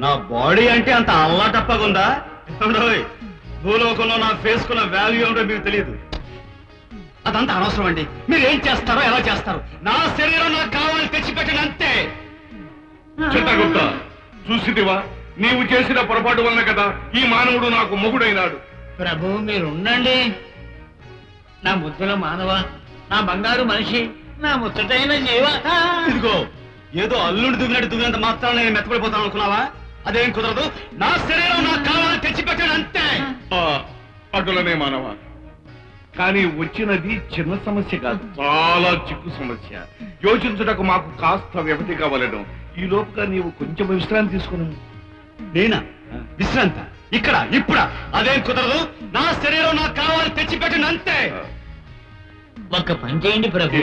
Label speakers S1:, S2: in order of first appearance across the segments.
S1: నా బాడీ అంటే అంత అల్లాటప్పగుందా? భూలోకంలో నా ఫేస్ కున్న వాల్యూ ఏమిటో మీకు తెలియదు. అదంతా అనవసరం అండి. మీరు ఏం చేస్తారో ఎలా చేస్తారు, నా శరీరం నాకు కావాలని తెచ్చిపెట్టండి అంతే.
S2: చిత్రగుప్త, చూసిదివా, నీవు చేసిన పొరపాటు వలన కదా ఈ మానవుడు నాకు మొగుడైనాడు.
S3: ప్రభు మీరు ఉండండి. నా ముద్దుల మానవ, నా బంగారు మనిషి, నా ముచ్చటైన జీవ.
S1: ఇదిగో ఏదో అల్లుడు దిగినట్టు దిగినంత మాత్రాన్ని నేను మెత్తపడిపోతాను అనుకున్నావా? అదేం కుదరదు. నా శరీరం నాకు కావాలని తెచ్చిపెట్టాడు అంతే.
S2: అటులనే మానవ, కానీ వచ్చినది చిన్న సమస్య కాదు, చాలా చిక్కు సమస్య. యోచించుటకు మాకు కాస్త వ్యవధి కావాలను. ఈ లోపుగా నీవు కొంచెం విశ్రాంతి తీసుకున్నాను.
S1: నేనా విశ్రాంత? ఇక్కడ ఇప్పుడా? అదేం కుదరదు. నా శరీరం నాకు కావాలని తెచ్చిపెట్టండి అంతే.
S3: ఒక్క పని చేయండి ప్రభు.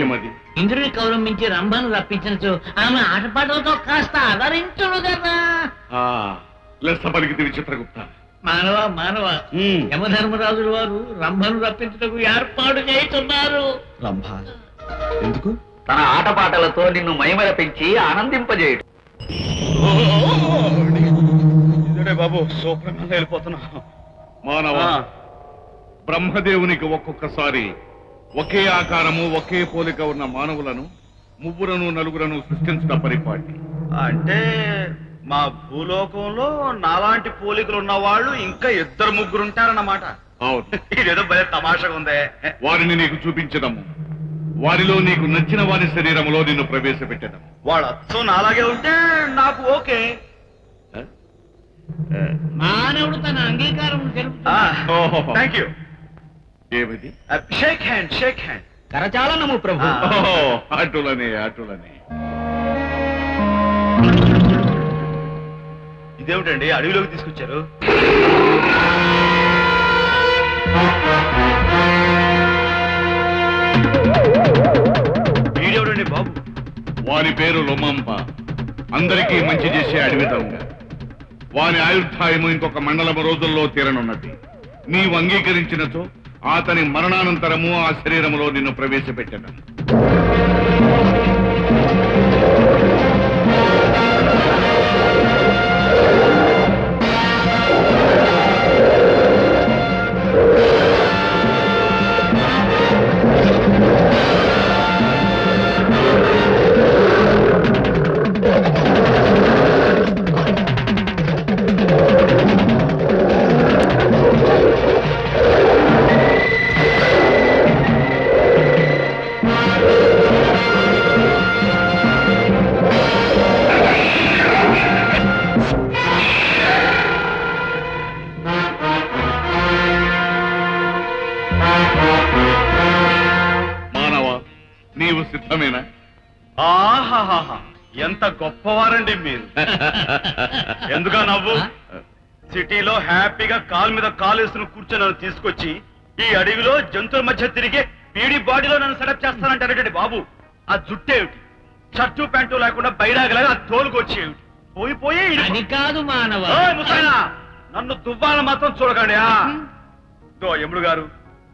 S3: ఇంద్రుని కౌరమించి రంభను రప్పించచ్చు, ఆమె ఆటపాటలతో కాస్త ఆదరించుడు కదా.
S2: లెస్స పలికితివి చిత్రగుప్త.
S3: మానవ మానవ, యమధర్మరాజుల వారు రంభను రప్పించుటకు ఏర్పాటు చేస్తున్నారు.
S1: రంభ ఎందుకు?
S4: తన ఆటపాటలతో నిన్ను మైమరపించి ఆనందింపజేయడు.
S1: బాబు సూపర్గా వెళ్ళిపోతున్నా.
S2: మానవ, బ్రహ్మదేవునికి ఒక్కొక్కసారి ఒకే ఆకారము ఒకే పోలిక ఉన్న మానవులను ముగ్గురను నలుగురను సృష్టించడం పరిపాటి.
S1: అంటే మా భూలోకంలో నాలాంటి పోలికలు ఉన్న వాళ్ళు ఇంకా 2-3 ఉంటారన్నమాట.
S2: అవును.
S1: ఇదేదో భలే తమాషగా ఉందే.
S2: వారిని నీకు చూపించదము. వారిలో నీకు నచ్చిన వారి శరీరంలో నిన్ను ప్రవేశపెట్టడం.
S1: వాడు అచ్చం నాలాగే ఉంటే నాకు ఓకే.
S3: మానవుడు తన అంగీకారం
S1: థ్యాంక్ యూ.
S2: ఏమిటి?
S1: Shake hand, shake hand.
S3: కరచాలనము ప్రభు.
S2: అటులనే అటులనే.
S1: ఇదేమిటండి అడవిలోకి తీసుకొచ్చారు? వీడెవడండి బాబు?
S2: వారి పేరు లొమంప. అందరికీ మంచి చేసే అడవి దొంగ. వారి ఆయుర్ధాయము ఇంకొక మండలము రోజుల్లో తీరనున్నది. నీవు అంగీకరించినచో అతని మరణానంతరము ఆ శరీరములో నిన్ను ప్రవేశపెట్టడం. సిద్ధమేనా?
S1: ఆహాహా, ఎంత గొప్పవారండి మీరు. ఎందుగా నవ్వు? సిటీలో హ్యాపీగా కాలు మీద కాలు వేసుకుని కూర్చొని నన్ను తీసుకొచ్చి ఈ అడవిలో జంతువుల మధ్య తిరిగే పీడి బాడీలో నన్ను సెటప్ చేస్తానంటారంటే బాబు, ఆ జుట్టేమిటి, షర్టు ప్యాంటు లేకుండా బైరాగలాగా ఆ తోలుకొచ్చేమిటి? పోయి
S3: అది కాదు మానవ.
S1: ముసాయినా, నన్ను దువ్వాలని మాత్రం చూడకండి. యముడు గారు,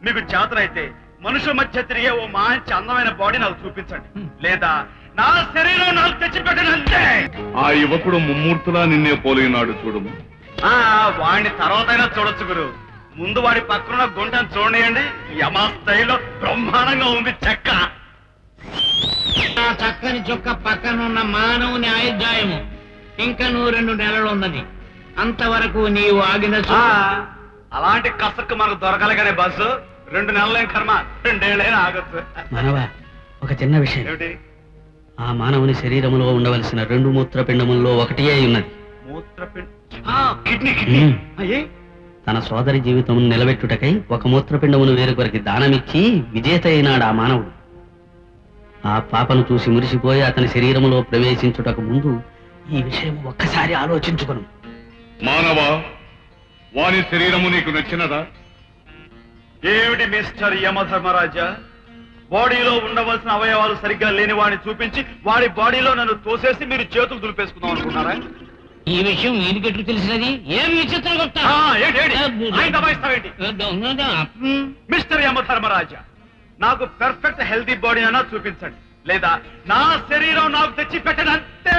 S1: మీకు చేతనైతే మనుషుల మధ్య తిరిగే ఓ మంచి అందమైన బాడీ నాకు చూపించండి, లేదా నా శరీరం నాకు తెచ్చిపెట్టండి అంతే.
S2: ఆ యువకుడు ముమ్మూర్తులా నిన్నే పోలినాడు చూడము.
S1: వాడిని తర్వాతైనా చూడొచ్చు గురు, ముందు వాడి పక్కన గుంటను చూడండి. యమా స్థాయిలో బ్రహ్మాండంగా ఉంది చెక్క.
S3: ఆ చక్కని చొక్క పక్కనున్న మానవుని ఆయుర్దాయము ఇంకా 2 నెలలు ఉన్నది. అంతవరకు నీవు ఆగిన
S1: అలాంటి కసక్కు మనకు దొరకాలి కానీ బస్సు 2 నెలలేం కర్మ, 2 ఏళ్ళైనా ఆగొచ్చు.
S5: మానవ, ఒక చిన్న విషయం.
S1: ఏమిటి?
S5: ఆ మానవుని శరీరంలో ఉండవలసిన 2 మూత్రపిండముల్లో ఒకటి అయి ఉన్నది.
S1: కిడ్నీ.
S5: తన సోదరి జీవితం నిలబెట్టుటకై ఒక మూత్రపిండమును వేరొకరికి దానమిచ్చి విజేత అయినాడు ఆ మానవుడు. ఆ పాపను చూసి మురిసిపోయి అతని శరీరంలో ప్రవేశించుటకు ముందు ఈ విషయం ఒక్కసారి ఆలోచించుకొను.
S2: మానవ, వాని శరీరము నీకు నచ్చినదా?
S1: ఏమిటి మిస్టర్ యమధర్మరాజా, బాడీలో ఉండవలసిన అవయవాలు సరిగ్గా లేని వాడిని చూపించి వాడి బాడీలో నన్ను తోసేసి మీరు చేతులు దులిపేసుకుందాం అనుకున్నారా?
S3: ఈ విషయం వీడికెట్లు తెలిసినది? ఏం విచిత్రం చెప్తా.
S1: మిస్టర్ యమధర్మరాజా, నాకు పెర్ఫెక్ట్ హెల్తీ బాడీ అన్నా చూపించండి, లేదా నా శరీరం నాకు తెచ్చి పెట్టండి అంతే.